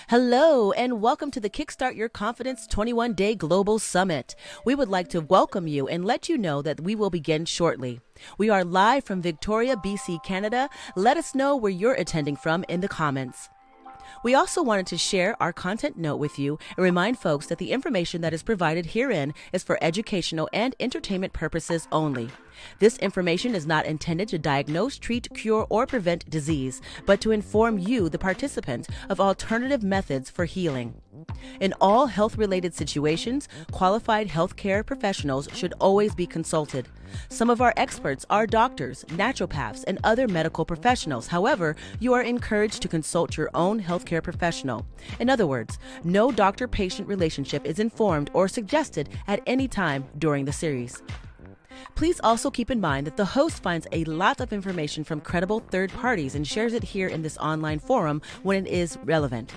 Hello, and welcome to the Kickstart Your Confidence 21-Day Global Summit. We would like to welcome you and let you know that we will begin shortly. We are live from Victoria, BC, Canada. Let us know where you're attending from in the comments. We also wanted to share our content note with you and remind folks that the information that is provided herein is for educational and entertainment purposes only. This information is not intended to diagnose, treat, cure, or prevent disease, but to inform you, the participant, of alternative methods for healing. In all health-related situations, qualified healthcare professionals should always be consulted. Some of our experts are doctors, naturopaths, and other medical professionals. However, you are encouraged to consult your own healthcare professional. In other words, no doctor-patient relationship is informed or suggested at any time during the series. Please also keep in mind that the host finds a lot of information from credible third parties and shares it here in this online forum when it is relevant.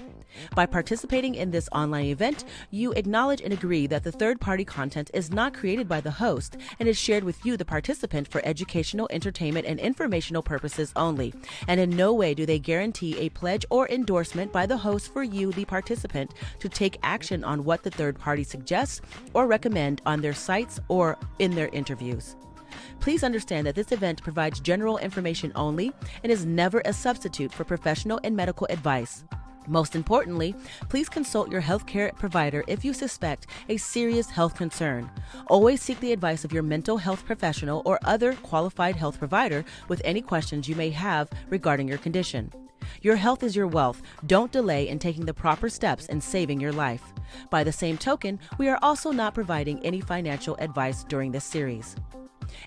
By participating in this online event, you acknowledge and agree that the third-party content is not created by the host and is shared with you, the participant, for educational, entertainment, and informational purposes only. And in no way do they guarantee a pledge or endorsement by the host for you, the participant, to take action on what the third party suggests or recommend on their sites or in their interviews. Please understand that this event provides general information only and is never a substitute for professional and medical advice. Most importantly, please consult your healthcare provider if you suspect a serious health concern. Always seek the advice of your mental health professional or other qualified health provider with any questions you may have regarding your condition. Your health is your wealth. Don't delay in taking the proper steps in saving your life. By the same token, we are also not providing any financial advice during this series.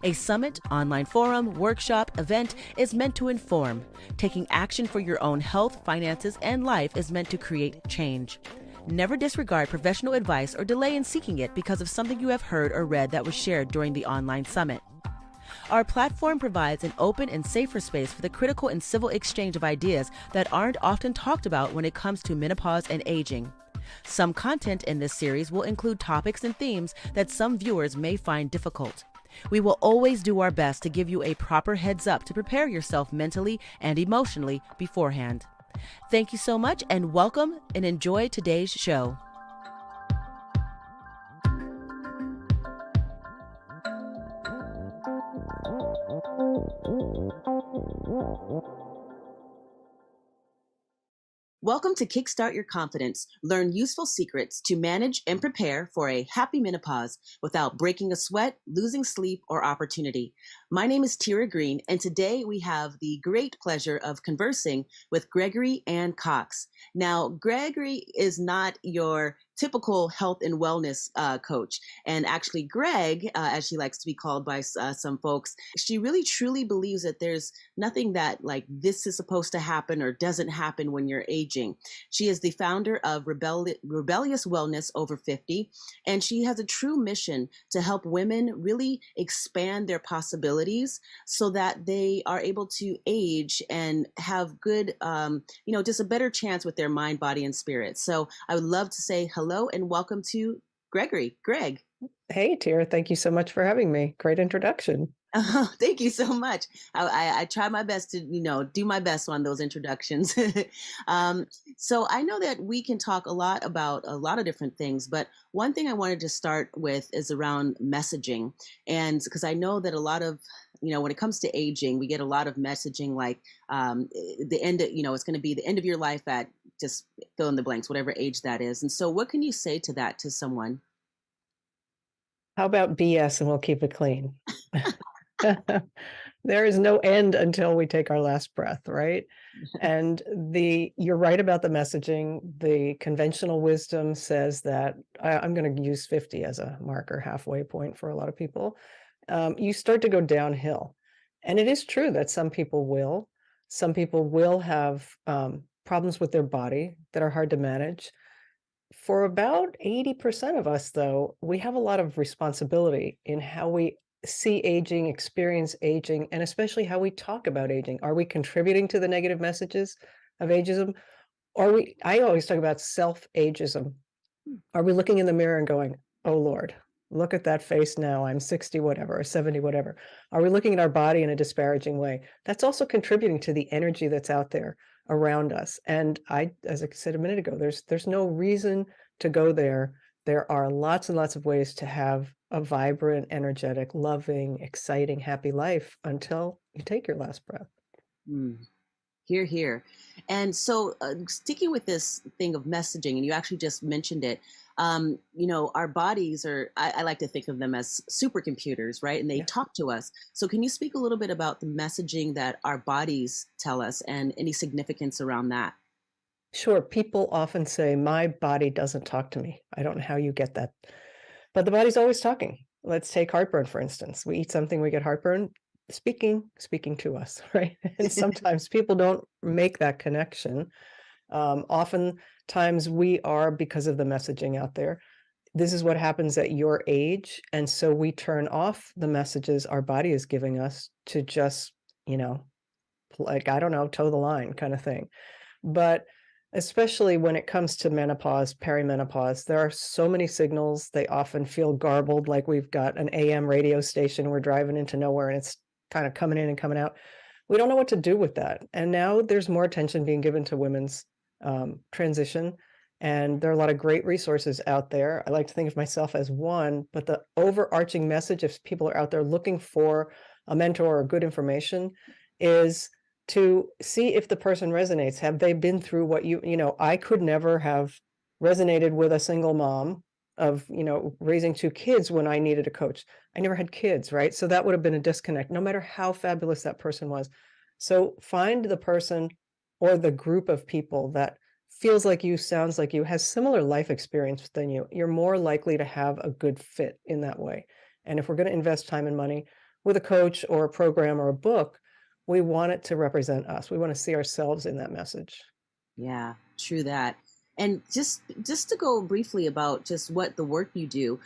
A summit, online forum, workshop, event is meant to inform. Taking action for your own health, finances, and life is meant to create change. Never disregard professional advice or delay in seeking it because of something you have heard or read that was shared during the online summit. Our platform provides an open and safer space for the critical and civil exchange of ideas that aren't often talked about when it comes to menopause and aging. Some content in this series will include topics and themes that some viewers may find difficult. We will always do our best to give you a proper heads up to prepare yourself mentally and emotionally beforehand. Thank you so much and welcome and enjoy today's show. Welcome to Kickstart Your Confidence. Learn useful secrets to manage and prepare for a happy menopause without breaking a sweat, losing sleep, or opportunity. My name is Tira Green, and today we have the great pleasure of conversing with Gregory Anne Cox. Now, Gregory is not your typical health and wellness coach. And actually, Greg, as she likes to be called by some folks, she really truly believes that there's nothing that like this is supposed to happen or doesn't happen when you're aging. She is the founder of Rebellious Wellness Over 50, and she has a true mission to help women really expand their possibilities so that they are able to age and have good, just a better chance with their mind, body, and spirit. So I would love to say hello and welcome to Gregory. Greg. Hey, Tira, thank you so much for having me. Great introduction. Thank you so much. I try my best to, do my best on those introductions. So I know that we can talk a lot about a lot of different things, but one thing I wanted to start with is around messaging. And because I know that a lot of, when it comes to aging, we get a lot of messaging like the end, it's going to be the end of your life at just fill in the blanks, whatever age that is. And so what can you say to that to someone? How about BS and we'll keep it clean? There is no end until we take our last breath, right? And you're right about the messaging. The conventional wisdom says that I'm going to use 50 as a marker, halfway point for a lot of people. You start to go downhill. And it is true that some people will have problems with their body that are hard to manage. For about 80% of us, though, we have a lot of responsibility in how we see aging, experience aging, and especially how we talk about aging. Are we contributing to the negative messages of ageism? I always talk about self-ageism. Are we looking in the mirror and going, oh Lord, look at that face now, I'm 60 whatever, or 70 whatever. Are we looking at our body in a disparaging way? That's also contributing to the energy that's out there around us. And as I said a minute ago, there's no reason to go there. There are lots and lots of ways to have a vibrant, energetic, loving, exciting, happy life until you take your last breath. Mm. Here, here. And so, sticking with this thing of messaging, and you actually just mentioned it, our bodies are, I like to think of them as supercomputers, right? And they Yeah. talk to us. So, can you speak a little bit about the messaging that our bodies tell us and any significance around that? Sure. People often say, my body doesn't talk to me. I don't know how you get that. But the body's always talking. Let's take heartburn, for instance. We eat something, we get heartburn, speaking to us, right? And sometimes people don't make that connection. Oftentimes we are because of the messaging out there. This is what happens at your age. And so we turn off the messages our body is giving us to just, you know, like, I don't know, toe the line kind of thing. But especially when it comes to menopause, perimenopause, there are so many signals. They often feel garbled, like we've got an AM radio station, we're driving into nowhere and it's kind of coming in and coming out. We don't know what to do with that. And now there's more attention being given to women's transition. And there are a lot of great resources out there. I like to think of myself as one, but the overarching message, if people are out there looking for a mentor or good information, is to see if the person resonates. Have they been through what I could never have resonated with a single mom of, raising two kids when I needed a coach. I never had kids, right? So that would have been a disconnect, no matter how fabulous that person was. So find the person or the group of people that feels like you, sounds like you, has similar life experience than you. You're more likely to have a good fit in that way. And if we're going to invest time and money with a coach or a program or a book, we want it to represent us. We want to see ourselves in that message. Yeah, true that. And just to go briefly about just what the work you do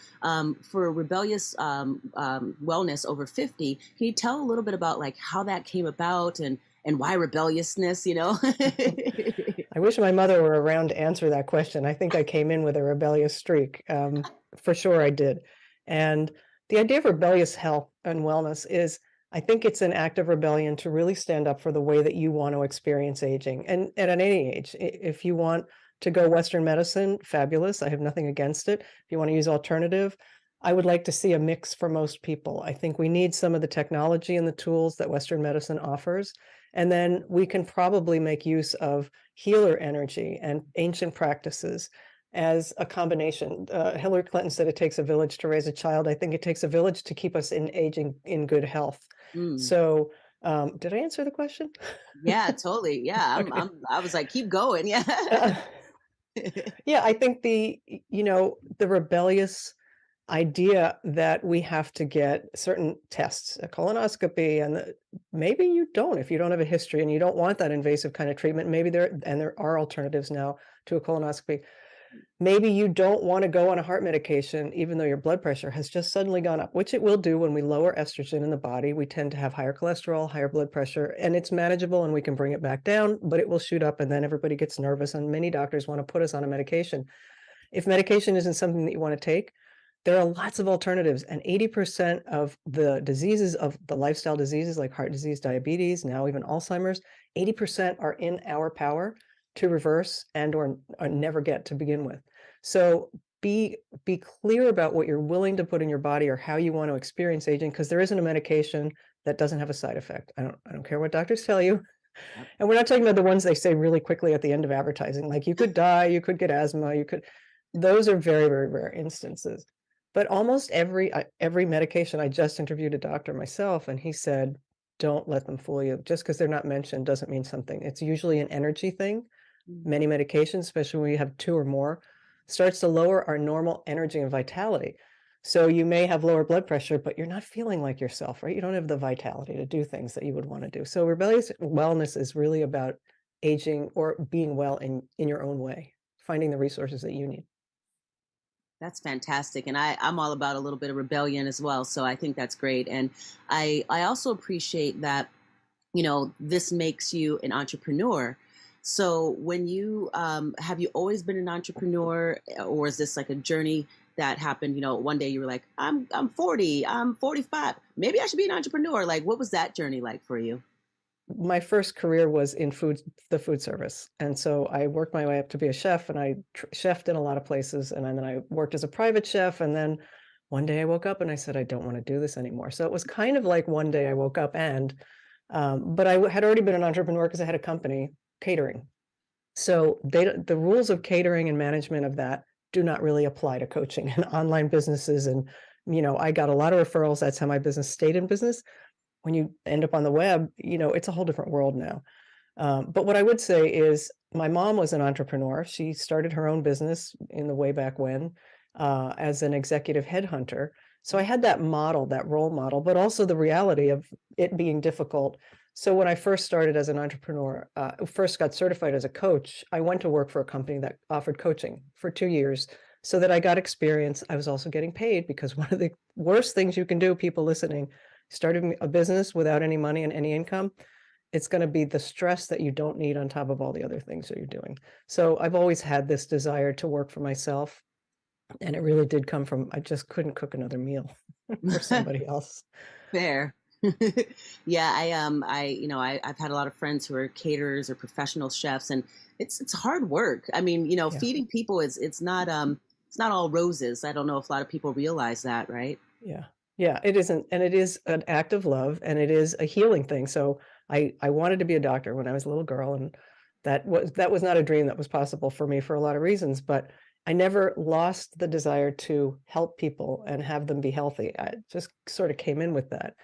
for Rebellious Wellness Over 50, can you tell a little bit about like how that came about and why rebelliousness, you know? I wish my mother were around to answer that question. I think I came in with a rebellious streak. For sure I did. And the idea of rebellious health and wellness is, I think it's an act of rebellion to really stand up for the way that you want to experience aging. And at any age, if you want to go Western medicine, fabulous. I have nothing against it. If you want to use alternative, I would like to see a mix for most people. I think we need some of the technology and the tools that Western medicine offers. And then we can probably make use of healer energy and ancient practices as a combination. Hillary Clinton said it takes a village to raise a child. I think it takes a village to keep us in aging in good health. Mm. So, did I answer the question? Yeah, totally. Yeah, Okay. I was like, keep going. Yeah. Uh, yeah, I think the rebellious idea that we have to get certain tests, a colonoscopy, and maybe you don't if you don't have a history and you don't want that invasive kind of treatment. Maybe there are alternatives now to a colonoscopy. Maybe you don't want to go on a heart medication, even though your blood pressure has just suddenly gone up, which it will do when we lower estrogen in the body. We tend to have higher cholesterol, higher blood pressure, and it's manageable and we can bring it back down, but it will shoot up and then everybody gets nervous and many doctors want to put us on a medication. If medication isn't something that you want to take, there are lots of alternatives, and 80% of the diseases, of the lifestyle diseases like heart disease, diabetes, now even Alzheimer's, 80% are in our power to reverse or never get to begin with. So be clear about what you're willing to put in your body or how you want to experience aging, because there isn't a medication that doesn't have a side effect. I don't care what doctors tell you. Yep. And we're not talking about the ones they say really quickly at the end of advertising, like you could die, you could get asthma, those are very, very rare instances. But almost every medication, I just interviewed a doctor myself, and he said, don't let them fool you. Just because they're not mentioned doesn't mean something. It's usually an energy thing. Mm. Many medications, especially when you have two or more, starts to lower our normal energy and vitality. So you may have lower blood pressure, but you're not feeling like yourself, right? You don't have the vitality to do things that you would want to do. So rebellious wellness is really about aging or being well in your own way, finding the resources that you need. That's fantastic. And I'm all about a little bit of rebellion as well. So I think that's great. And I also appreciate that, this makes you an entrepreneur. So when you have you always been an entrepreneur, or is this like a journey that happened, one day you were like, I'm 40, I'm 45, maybe I should be an entrepreneur. Like, what was that journey like for you? my first career was in the food service. And so I worked my way up to be a chef, and I chefed in a lot of places. And then I worked as a private chef. And then one day I woke up and I said, I don't want to do this anymore. So it was kind of like one day I woke up but I had already been an entrepreneur because I had a company catering. So the rules of catering and management of that do not really apply to coaching and online businesses. And, I got a lot of referrals. That's how my business stayed in business. When you end up on the web, it's a whole different world now. But what I would say is my mom was an entrepreneur. She started her own business in the way back when as an executive headhunter. So I had that model, that role model, but also the reality of it being difficult. So when I first started as an entrepreneur, first got certified as a coach, I went to work for a company that offered coaching for 2 years so that I got experience. I was also getting paid, because one of the worst things you can do, people listening, starting a business without any money and any income, it's going to be the stress that you don't need on top of all the other things that you're doing. So I've always had this desire to work for myself. And it really did come from, I just couldn't cook another meal for somebody else. Fair. Yeah, I've had a lot of friends who are caterers or professional chefs, and it's hard work. I mean, Yeah. feeding people is it's not all roses. I don't know if a lot of people realize that, right? Yeah. Yeah, it isn't. And it is an act of love, and it is a healing thing. So I wanted to be a doctor when I was a little girl, and that was not a dream that was possible for me for a lot of reasons, but I never lost the desire to help people and have them be healthy. I just sort of came in with that.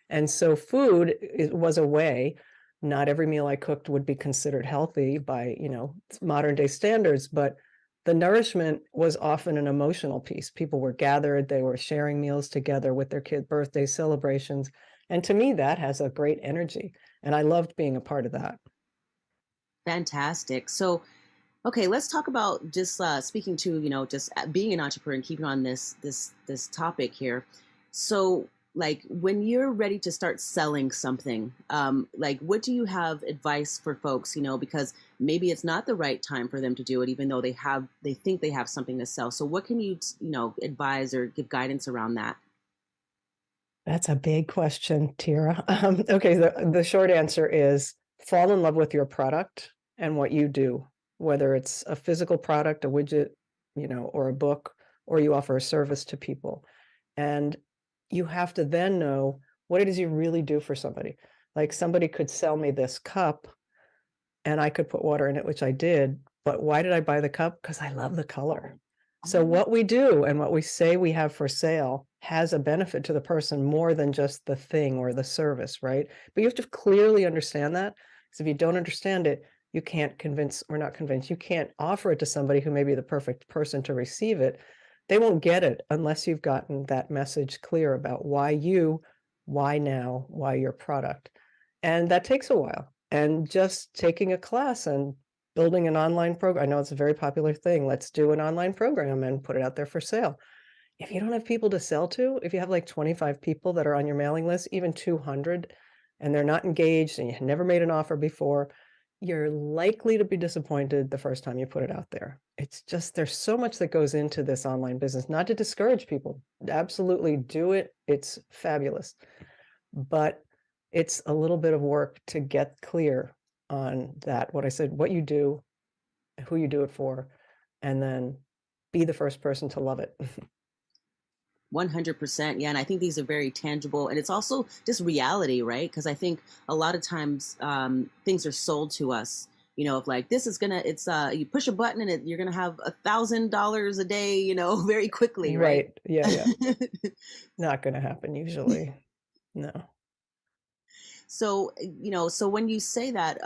And so food was a way. Not every meal I cooked would be considered healthy by, modern day standards, but the nourishment was often an emotional piece. People were gathered, they were sharing meals together with their kid birthday celebrations. And to me, that has a great energy. And I loved being a part of that. Fantastic. So, okay, let's talk about just speaking to just being an entrepreneur and keeping on this topic here. So, like when you're ready to start selling something, like what do you have advice for folks? Because maybe it's not the right time for them to do it, even though they think they have something to sell. So, what can you advise or give guidance around that? That's a big question, Tira. Okay, the short answer is fall in love with your product and what you do, whether it's a physical product, a widget, or a book, or you offer a service to people. And you have to then know what it is you really do for somebody. Like somebody could sell me this cup and I could put water in it, which I did. But why did I buy the cup? Because I love the color. So Oh, what we do and what we say we have for sale has a benefit to the person more than just the thing or the service, right? But you have to clearly understand that. Because if you don't understand it, you can't convince, or not convince, you can't offer it to somebody who may be the perfect person to receive it. They won't get it unless you've gotten that message clear about why you, why now, why your product. And that takes a while. And just taking a class and building an online program. I know it's a very popular thing. Let's do an online program and put it out there for sale. If you don't have people to sell to, if you have like 25 people that are on your mailing list, even 200, and they're not engaged and you never made an offer before, you're likely to be disappointed the first time you put it out there. It's just, there's so much that goes into this online business, not to discourage people. Absolutely do it. It's fabulous. But it's a little bit of work to get clear on that. What I said, what you do, who you do it for, and then be the first person to love it. 100%. Yeah. And I think these are very tangible. And it's also just reality, right? Because I think a lot of times things are sold to us, of like, this is going to, you push a button and you're going to have $1,000 a day, very quickly, right? Right. Yeah. Yeah. Not going to happen usually. No. So, so when you say that,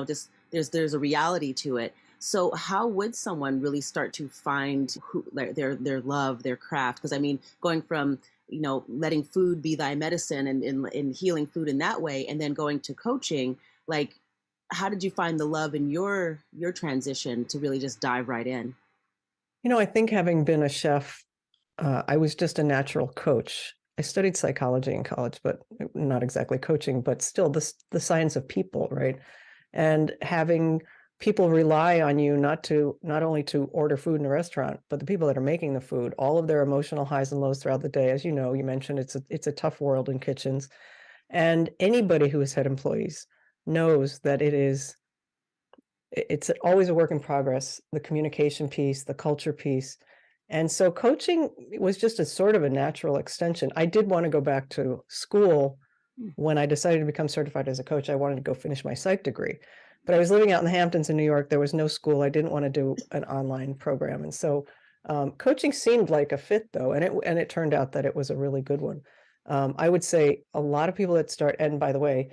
just there's a reality to it. So how would someone really start to find their love, their craft? Because I mean, going from letting food be thy medicine and in healing food in that way, and then going to coaching, like how did you find the love in your transition to really just dive right in? I think having been a chef, I was just a natural coach. I studied psychology in college, but not exactly coaching, but still the science of people, right? And having people rely on you not only to order food in a restaurant, but the people that are making the food, all of their emotional highs and lows throughout the day. As you know, you mentioned it's a tough world in kitchens. And anybody who has had employees knows that it's always a work in progress, the communication piece, the culture piece. And so coaching was just a sort of a natural extension. I did want to go back to school Mm. when I decided to become certified as a coach. I wanted to go finish my psych degree, but I was living out in the Hamptons in New York. There was no school. I didn't want to do an online program. And so coaching seemed like a fit though. And it turned out that it was a really good one. I would say a lot of people that start, and by the way,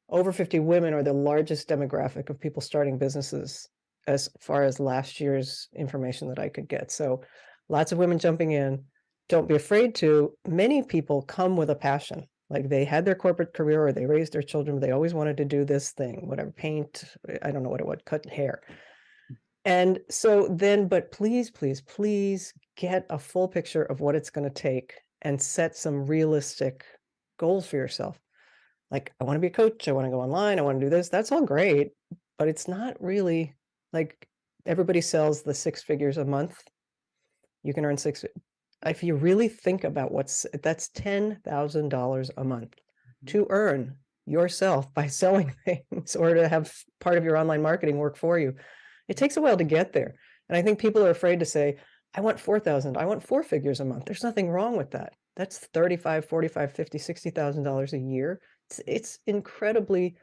over 50 women are the largest demographic of people starting businesses as far as last year's information that I could get. So lots of women jumping in. Don't be afraid to. Many people come with a passion. Like they had their corporate career or they raised their children, but they always wanted to do this thing, whatever, paint, I don't know what it was, cut hair. And so then, but please, please, please get a full picture of what it's going to take and set some realistic goals for yourself. Like, I want to be a coach. I want to go online. I want to do this. That's all great, but it's not really like everybody sells the 6 figures a month. You can earn six. If you really think about that's $10,000 a month to earn yourself by selling things or to have part of your online marketing work for you. It takes a while to get there. And I think people are afraid to say, I want 4,000, I want 4 figures a month. There's nothing wrong with that. That's 35, 45, 50, $60,000 a year. It's incredibly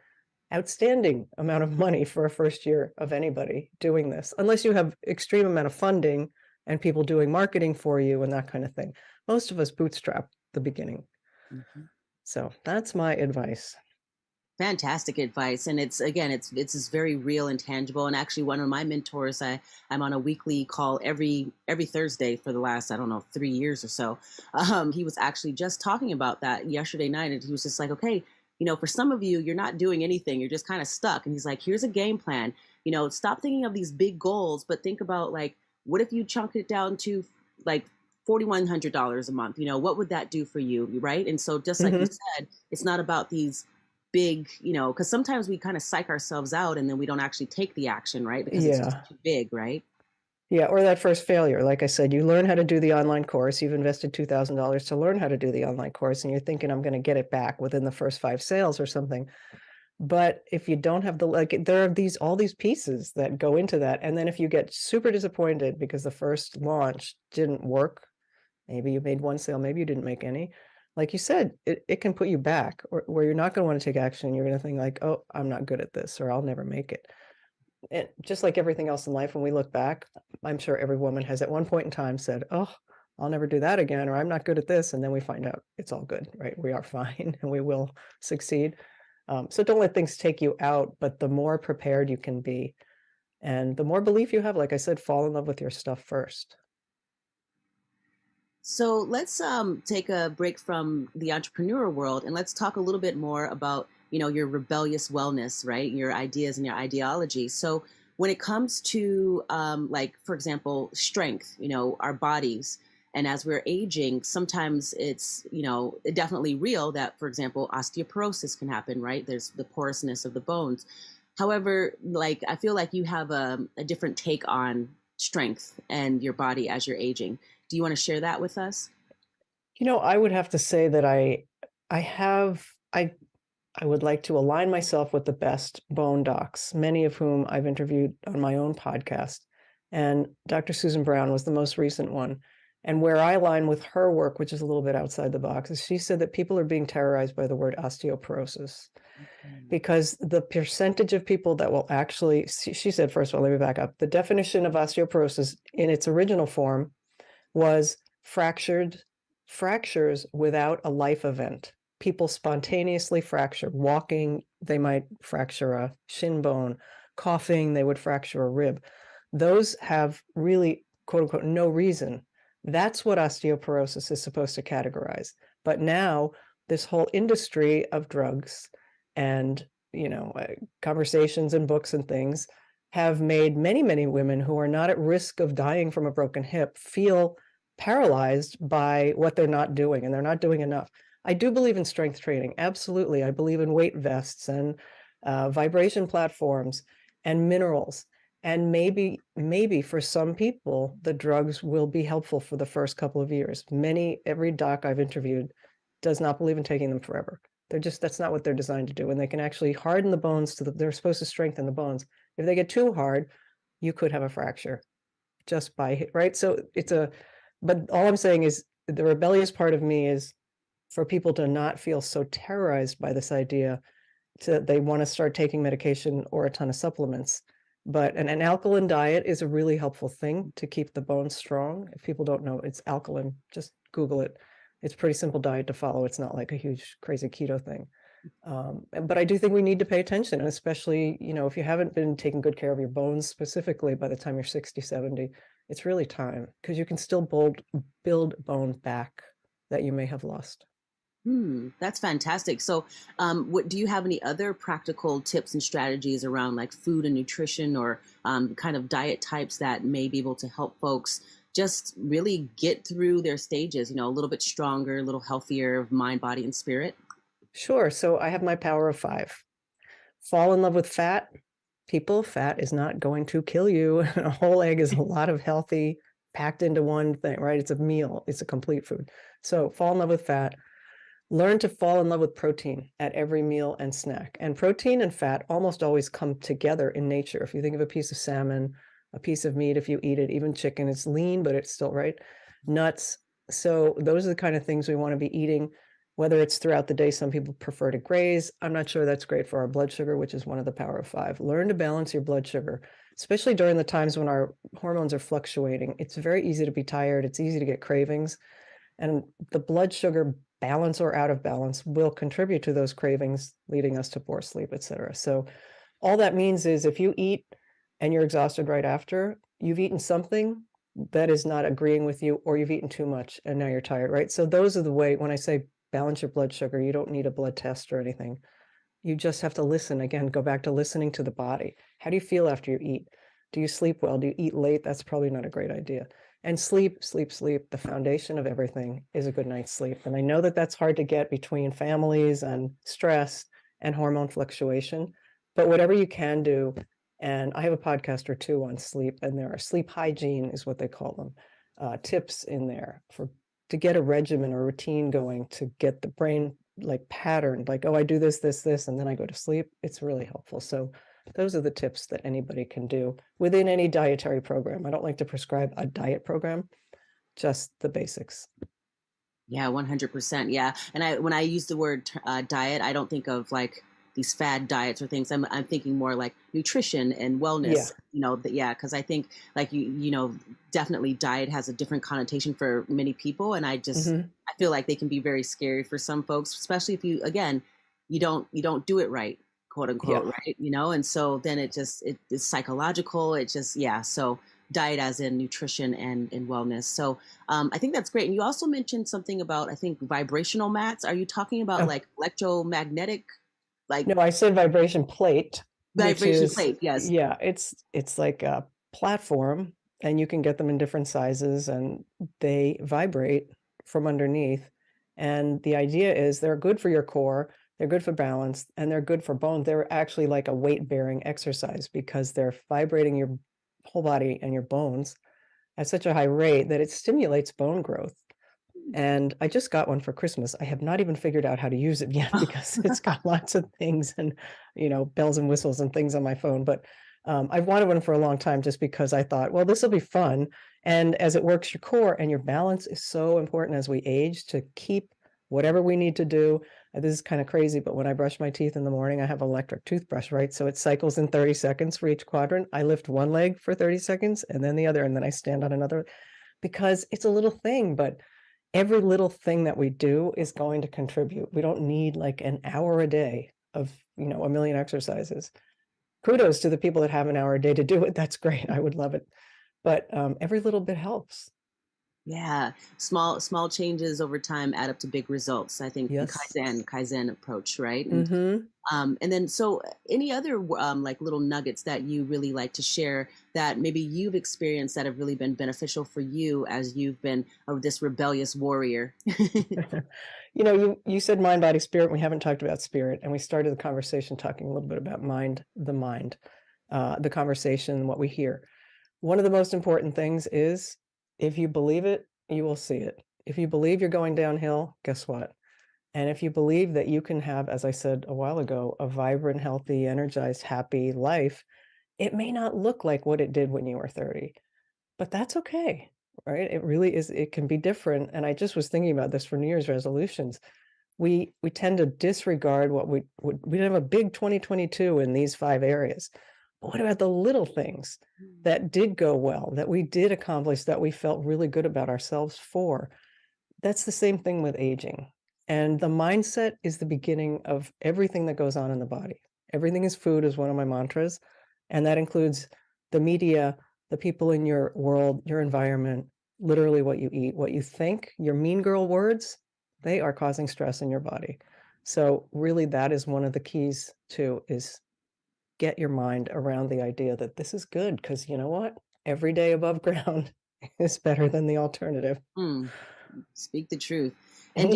outstanding amount of money for a first year of anybody doing this, unless you have extreme amount of funding and people doing marketing for you and that kind of thing. Most of us bootstrap the beginning. Mhm. So that's my advice. Fantastic advice, and it's this very real and tangible. And actually, one of my mentors, I'm on a weekly call every Thursday for the last, I don't know, 3 years or so. He was actually just talking about that yesterday night, and he was just like, okay, for some of you, you're not doing anything, you're just kind of stuck. And he's like, here's a game plan. Stop thinking of these big goals, but think about, like, what if you chunk it down to like $4,100 a month? What would that do for you, right? And so, just like you Mhm. said, it's not about these big, because sometimes we kind of psych ourselves out and then we don't actually take the action, right? Because it's just Yeah. too big, right? Yeah, or that first failure. Like I said, you learn how to do the online course. You've invested $2,000 to learn how to do the online course, and you're thinking, I'm going to get it back within the first 5 sales or something. But if you don't have there are all these pieces that go into that. And then if you get super disappointed because the first launch didn't work, maybe you made 1 sale, maybe you didn't make any. Like you said, it can put you back or where you're not going to want to take action. You're going to think like, oh, I'm not good at this, or I'll never make it. And just like everything else in life, when we look back, I'm sure every woman has at one point in time said, oh, I'll never do that again, or I'm not good at this. And then we find out it's all good, right? We are fine and we will succeed. So don't let things take you out, but the more prepared you can be and the more belief you have, like I said, fall in love with your stuff first. So let's take a break from the entrepreneur world and let's talk a little bit more about, your rebellious wellness, right? Your ideas and your ideology. So when it comes to, like, for example, strength, our bodies, and as we're aging, sometimes it's, definitely real that, for example, osteoporosis can happen, right? There's the porousness of the bones. However, like, I feel like you have a different take on strength and your body as you're aging. Do you want to share that with us? I would have to say that I have I would like to align myself with the best bone docs, many of whom I've interviewed on my own podcast. And Dr. Susan Brown was the most recent one. And where I align with her work, which is a little bit outside the box, is she said that people are being terrorized by the word osteoporosis Mhm. because the percentage of people that will actually, she said, first of all, let me back up. The definition of osteoporosis in its original form was fractures without a life event. People spontaneously fracture. Walking, they might fracture a shin bone. Coughing, they would fracture a rib. Those have really, quote unquote, no reason. That's what osteoporosis is supposed to categorize. But now, this whole industry of drugs and, conversations and books and things have made many, many women who are not at risk of dying from a broken hip feel paralyzed by what they're not doing, and they're not doing enough. I do believe in strength training. Absolutely. I believe in weight vests and vibration platforms and minerals. And maybe for some people, the drugs will be helpful for the first couple of years. Every doc I've interviewed does not believe in taking them forever. That's not what they're designed to do. And they can actually harden the bones they're supposed to strengthen the bones. If they get too hard, you could have a fracture just by, right? So but all I'm saying is the rebellious part of me is for people to not feel so terrorized by this idea they want to start taking medication or a ton of supplements. But an alkaline diet is a really helpful thing to keep the bones strong. If people don't know, it's alkaline. Just Google it. It's a pretty simple diet to follow. It's not like a huge crazy keto thing. But I do think we need to pay attention, and especially, if you haven't been taking good care of your bones specifically by the time you're 60, 70, it's really time because you can still build bone back that you may have lost. That's fantastic. So, what do you have any other practical tips and strategies around like food and nutrition or kind of diet types that may be able to help folks just really get through their stages, a little bit stronger, a little healthier of mind, body, and spirit? Sure. So I have my power of 5. Fall in love with fat. People, fat is not going to kill you. A whole egg is a lot of healthy packed into one thing, right? It's a meal. It's a complete food. So fall in love with fat. Learn to fall in love with protein at every meal and snack. And protein and fat almost always come together in nature. If you think of a piece of salmon, a piece of meat, if you eat it, even chicken, it's lean, but it's still right. Nuts. So those are the kind of things we want to be eating, whether it's throughout the day. Some people prefer to graze. I'm not sure that's great for our blood sugar, which is one of the power of 5. Learn to balance your blood sugar, especially during the times when our hormones are fluctuating. It's very easy to be tired. It's easy to get cravings. And the blood sugar balance or out of balance will contribute to those cravings, leading us to poor sleep, etc. So all that means is if you eat and you're exhausted right after, you've eaten something that is not agreeing with you, or you've eaten too much and now you're tired, right? So those are the way, when I say balance your blood sugar, you don't need a blood test or anything. You just have to listen. Again, go back to listening to the body. How do you feel after you eat? Do you sleep well? Do you eat late? That's probably not a great idea. And sleep, sleep, sleep. The foundation of everything is a good night's sleep. And I know that that's hard to get between families and stress and hormone fluctuation, but whatever you can do. And I have a podcast or two on sleep, and there are sleep hygiene is what they call them, tips in there to get a regimen or routine going to get the brain like patterned, like, oh, I do this, this, this, and then I go to sleep. It's really helpful. So those are the tips that anybody can do within any dietary program. I don't like to prescribe a diet program, just the basics. Yeah, 100%. Yeah. And when I use the word diet, I don't think of like these fad diets or things. I'm thinking more like nutrition and Yeah. wellness, yeah, because I think like definitely diet has a different connotation for many people. And I hmm feel like they can be very scary for some folks, especially if again, you don't do it right, quote Yeah. unquote, right? And so then it's psychological. Yeah. So diet as in nutrition and wellness. So I think that's great. And you also mentioned something about, I think, vibrational mats. Are you talking about Oh, like electromagnetic, like no, I said vibration plate, which vibration is, plate? Yes. yeah, it's like a platform, and you can get them in different sizes, and they vibrate from underneath. And the idea is they're good for your core, they're good for balance, and they're good for bones. They're actually like a weight-bearing exercise because they're vibrating your whole body and your bones at such a high rate that it stimulates bone growth. And I just got one for Christmas. I have not even figured out how to use it yet because it's got lots of things and, bells and whistles and things on my phone. But I've wanted one for a long time just because I thought, well, this will be fun. And as it works your core, and your balance is so important as we age to keep whatever we need to do. This is kind of crazy, but when I brush my teeth in the morning, I have an electric toothbrush, right? So it cycles in 30 seconds for each quadrant. I lift one leg for 30 seconds and then the other, and then I stand on another because it's a little thing, but every little thing that we do is going to contribute. We don't need like an hour a day of, a million exercises. Kudos to the people that have an hour a day to do it. That's great. I would love it. But every little bit helps. Yeah, small changes over time add up to big results. I think the Yes. Kaizen approach, right? hmm And then so any other like little nuggets that you really like to share that maybe you've experienced that have really been beneficial for you as you've been this rebellious warrior? You said mind, body, spirit. We haven't talked about spirit, and we started the conversation talking a little bit about mind, the conversation, what we hear. One of the most important things is if you believe it, you will see it. If you believe you're going downhill, guess what? And if you believe that you can have, as I said a while ago, a vibrant, healthy, energized, happy life, it may not look like what it did when you were 30, but that's okay, right? It really is, it can be different. And I just was thinking about this for New Year's resolutions. We tend to disregard we have a big 2022 in these 5 areas. But what about the little things that did go well, that we did accomplish, that we felt really good about ourselves for? That's the same thing with aging. And the mindset is the beginning of everything that goes on in the body. Everything is food is one of my mantras, and that includes the media, the people in your world, your environment, literally what you eat, what you think, your mean girl words, they are causing stress in your body. So really that is one of the keys to is get your mind around the idea that this is good because you know what? Every day above ground is better than the alternative. Mm, speak the truth. And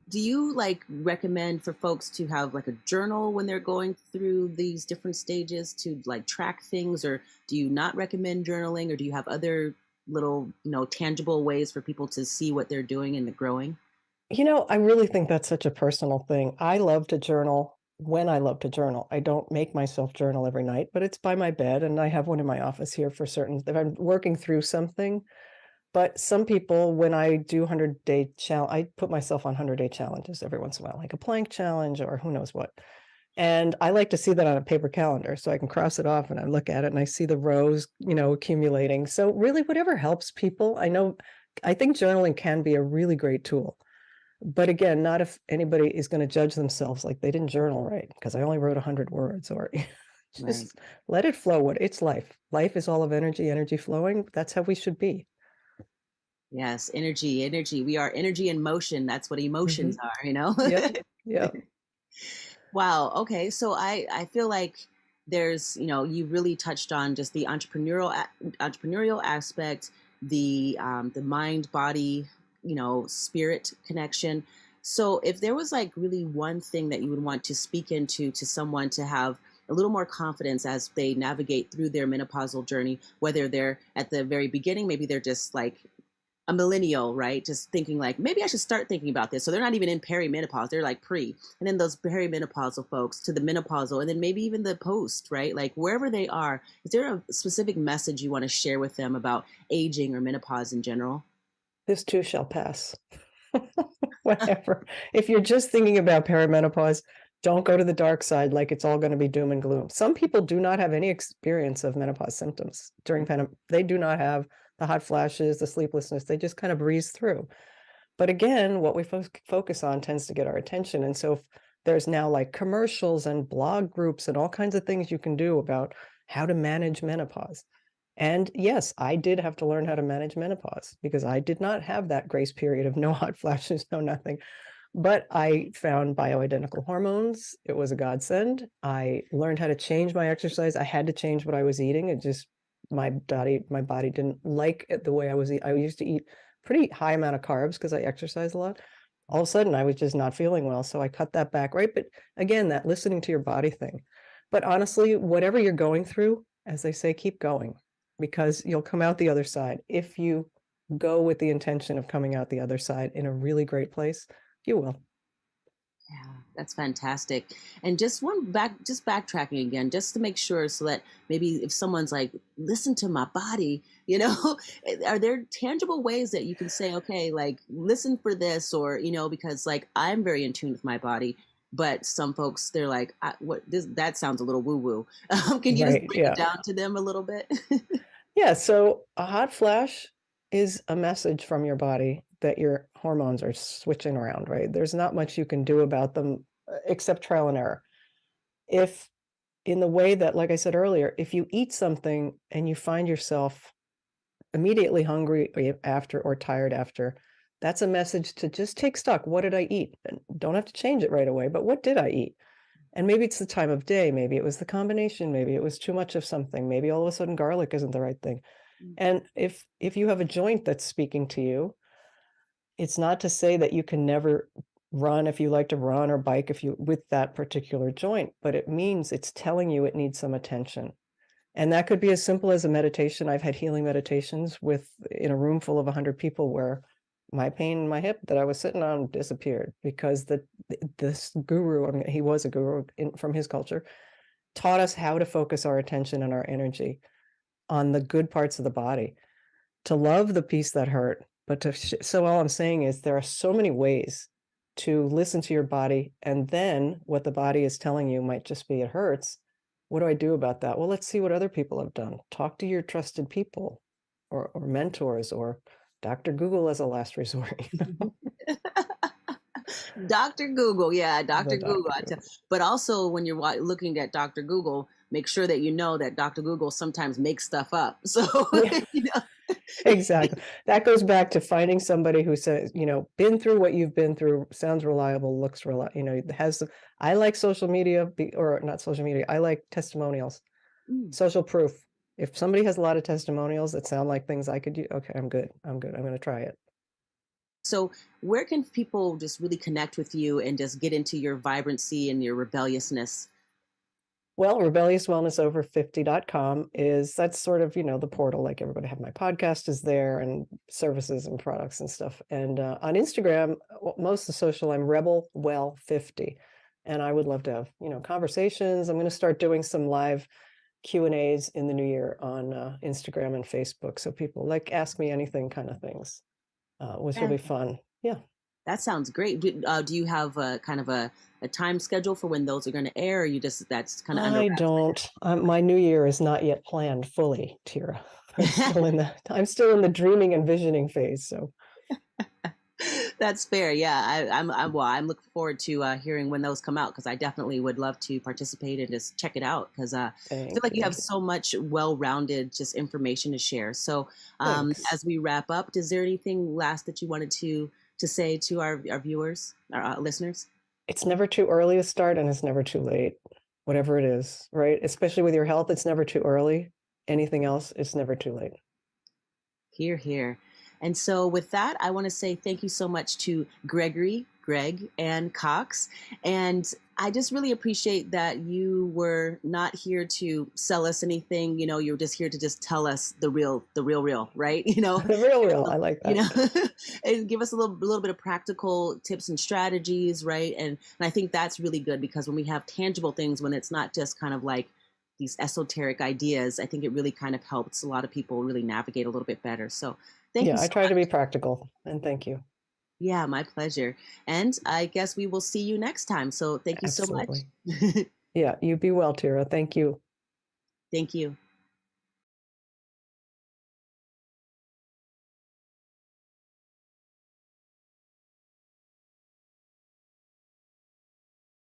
do you like recommend for folks to have like a journal when they're going through these different stages to like track things, or do you not recommend journaling, or do you have other little, tangible ways for people to see what they're doing and the growing? I really think that's such a personal thing. I love to journal when I love to journal. I don't make myself journal every night, but it's by my bed, and I have one in my office here for certain if I'm working through something. But some people, when I do 100-day challenge, I put myself on 100-day challenges every once in a while, like a plank challenge or who knows what. And I like to see that on a paper calendar so I can cross it off and I look at it and I see the rows, accumulating. So really whatever helps people. I think journaling can be a really great tool. But again, not if anybody is going to judge themselves like they didn't journal right because I only wrote 100 words or Right. just let it flow. It's life. Life is all of energy, energy flowing. That's how we should be. Yes, energy, energy. We are energy in motion. That's what emotions Mhm. are. Yep. Yep. Wow. Okay. So I feel like there's, you really touched on just the entrepreneurial aspect, the mind body, spirit connection. So if there was like really one thing that you would want to speak into to someone to have a little more confidence as they navigate through their menopausal journey, whether they're at the very beginning, maybe they're just like a millennial, right? Just thinking like, maybe I should start thinking about this. So they're not even in perimenopause, they're like pre. And then those perimenopausal folks to the menopausal, and then maybe even the post, right? Like wherever they are, is there a specific message you want to share with them about aging or menopause in general? This too shall pass. Whatever. If you're just thinking about perimenopause, don't go to the dark side like it's all going to be doom and gloom. Some people do not have any experience of menopause symptoms during they do not have the hot flashes, the sleeplessness. They just kind of breeze through. But again, what we focus on tends to get our attention. And so if there's now like commercials and blog groups and all kinds of things you can do about how to manage menopause. And yes, I did have to learn how to manage menopause because I did not have that grace period of no hot flashes, no nothing. But I found bioidentical hormones. It was a godsend. I learned how to change my exercise. I had to change what I was eating. It just my body didn't like it the way I was eating. I used to eat pretty high amount of carbs because I exercise a lot. All of a sudden, I was just not feeling well, so I cut that back, right? But again, that listening to your body thing. But honestly, whatever you're going through, as they say, keep going because you'll come out the other side. If you go with the intention of coming out the other side in a really great place, you will. Yeah, that's fantastic. And just backtracking again, just to make sure so that maybe if someone's like, listen to my body, are there tangible ways that you can say, okay, like listen for this, or, because like I'm very in tune with my body, but some folks, they're like, that sounds a little woo woo. Can you just Right. break it Yeah. down to them a little bit? Yeah. So a hot flash is a message from your body that your hormones are switching around, right? There's not much you can do about them except trial and error. If in the way that, like I said earlier, if you eat something and you find yourself immediately hungry after or tired after, that's a message to just take stock. What did I eat? And don't have to change it right away, but what did I eat? And maybe it's the time of day, maybe it was the combination, maybe it was too much of something, maybe all of a sudden garlic isn't the right thing. And if you have a joint that's speaking to you, it's not to say that you can never run if you like to run or bike if you with that particular joint, but it means it's telling you it needs some attention. And that could be as simple as a meditation. I've had healing meditations with in a room full of 100 people where my pain in my hip that I was sitting on disappeared because this guru, I mean, he was a guru from his culture, taught us how to focus our attention and our energy on the good parts of the body, to love the piece that hurt. But so all I'm saying is there are so many ways to listen to your body, and then what the body is telling you might just be it hurts. What do I do about that? Well, let's see what other people have done. Talk to your trusted people or mentors or Dr. Google as a last resort. Dr. Google, yeah, Dr. Dr. Google. But also, when you're looking at Dr. Google, make sure that you know that Dr. Google sometimes makes stuff up. So, Yeah. Exactly. That goes back to finding somebody who says, been through what you've been through, sounds reliable, looks reliable, I like social media, or not social media, I like testimonials, social proof. If somebody has a lot of testimonials that sound like things I could do, okay, I'm good. I'm going to try it. So where can people just really connect with you and just get into your vibrancy and your rebelliousness? Well, Rebellious Wellness Over 50.com that's sort of, the portal, like everybody have my podcast is there and services and products and stuff. And on Instagram, most of the social, I'm Rebel Well 50. And I would love to have, conversations. I'm going to start doing some live Q&As in the new year on Instagram and Facebook. So people ask me anything kind of things, which will be fun. Yeah. That sounds great. Do you have a kind of a time schedule for when those are going to air? Or you just, that's kind of under I wraps? don't. My new year is not yet planned fully, Tira. I'm still in the dreaming and visioning phase. So that's fair. Yeah, I'm looking forward to hearing when those come out, because I definitely would love to participate and just check it out, because I feel like you have so much well-rounded just information to share. So as we wrap up, is there anything last that you wanted to say to our viewers, our listeners? It's never too early to start, and it's never too late, whatever it is, right? Especially with your health, it's never too early. Anything else, it's never too late. Hear, hear. And so with that, I want to say thank you so much to Greg Anne Cox. And I just really appreciate that you were not here to sell us anything. You're just here to just tell us the real, right? The real. I like that. And give us a little bit of practical tips and strategies, right? And I think that's really good, because when we have tangible things, when it's not just kind of like these esoteric ideas, I think it really kind of helps a lot of people really navigate a little bit better. So thank you so I try much. to be practical, and thank you. Yeah, my pleasure. And I guess we will see you next time. So thank you so much. Yeah, you be well, Tira. Thank you. Thank you.